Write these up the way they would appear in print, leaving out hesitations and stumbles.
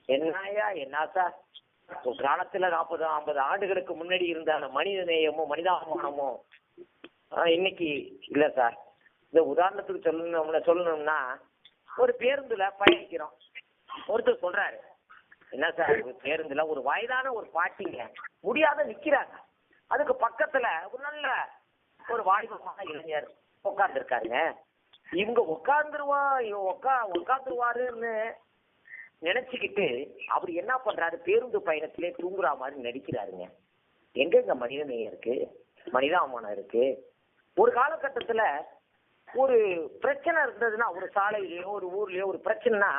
என்னையா என்ன சார், ஒரு காலத்துல 40-50 ஆண்டுகளுக்கு முன்னாடி இருந்த அந்த மனித நேயமும் மனிதாபிமானமும் இன்னைக்கு இல்ல சார். இந்த உதாரணத்துக்கு சொல்லணும்னா ஒரு பேருந்துல பயணிக்கிறோம். ஒருத்தர் சொல்றாரு, என்ன சார் பேருந்துல ஒரு வயதான ஒரு பாட்டிங்க முடியாத நிக்கிறாங்க. அதுக்கு பக்கத்துல ஒரு நல்ல ஒரு வாலிபமான இளைஞர் உட்கார்ந்து இருக்காருங்க. இவங்க உட்காந்துருவாருன்னு நினைச்சுக்கிட்டு அவர் என்ன பண்றாரு, பேருந்து பயணத்திலே தூங்குற மாதிரி நடிக்கிறாருங்க. எங்க மனித நேயம் இருக்கு, மனிதாபிமானம் இருக்கு? ஒரு காலகட்டத்துல ஒரு பிரச்சனை இருந்ததுன்னா, ஒரு சாலையிலயோ ஒரு ஊர்லயோ ஒரு பிரச்சனைனா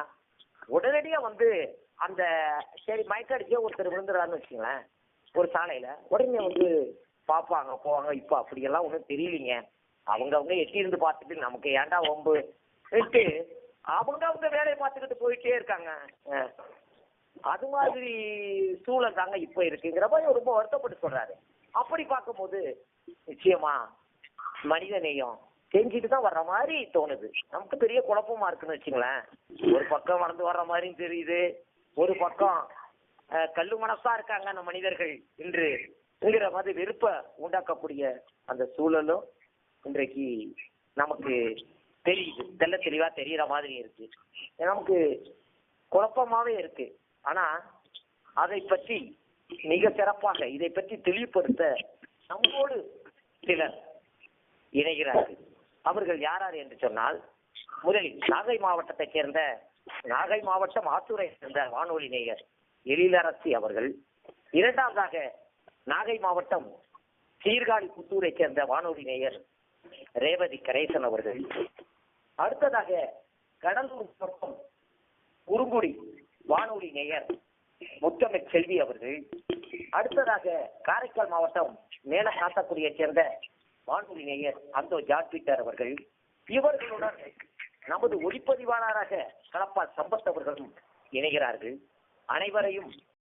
உடனடியா வந்து அந்த சரி மயக்கடிச்சே ஒருத்தர் விழுந்துறாருன்னு வச்சுங்களேன், ஒரு சாலையில உடனே வந்து பாப்பாங்க போவாங்க. இப்ப அப்படியெல்லாம் ஒன்றும் தெரியலீங்க. அவங்க எட்டி இருந்து பார்த்துட்டு நமக்கு ஏன்டா வம்பு விட்டு அவங்க வேலையை பார்த்துக்கிட்டு போயிட்டே இருக்காங்க. அது மாதிரி சூழல் தாங்க இப்ப இருக்குங்கிற மாதிரி ரொம்ப வருத்தப்பட்டு சொல்றாரு. அப்படி பார்க்கும்போது நிச்சயமா மனித நேயம் செஞ்சுட்டு தான் வர்ற மாதிரி தோணுது. நமக்கு பெரிய குழப்பமா இருக்குன்னு வச்சுங்களேன். ஒரு பக்கம் வளர்ந்து வர்ற மாதிரியும் தெரியுது, ஒரு பக்கம் கல்லு மனசா இருக்காங்க அந்த மனிதர்கள் இன்றுங்கிற மாதிரி வெறுப்ப உண்டாக்கக்கூடிய அந்த சூழலும் இன்றைக்கு நமக்கு தெரியுது, தெளிவா தெரியற மாதிரி இருக்கு. நமக்கு குழப்பமாவே இருக்கு. ஆனா அதை பற்றி மிக சிறப்பாக இதை பற்றி தெளிவுபடுத்த நம்மோடு சிலர் இணைகிறார்கள். அவர்கள் யார் என்று சொன்னால், முதலில் நாகை மாவட்டத்தைச் சேர்ந்த, நாகை மாவட்டம் ஆத்தூரை சேர்ந்த வானொலி நேயர் எழிலரசி அவர்கள். இரண்டாவதாக நாகை மாவட்டம் சீர்காழி புத்தூரை சேர்ந்த வானொலி நேயர் ரேவதி கணேசன் அவர்கள். அடுத்ததாக கடலூர் மாவட்டம் உருங்குடி வானொலி நேயர் முத்தமிழ் செல்வி அவர்கள். அடுத்ததாக காரைக்கால் மாவட்டம் மேல காத்தக்குடியை சேர்ந்த வானொலி நேயர் அந்தோ ஜார்ஜ் பீட்டர் அவர்கள். இவர்களுடன் நமது ஒளிப்பதிவாளராக களப்பா சம்பத் அவர்களும் இணைகிறார்கள். அனைவரையும்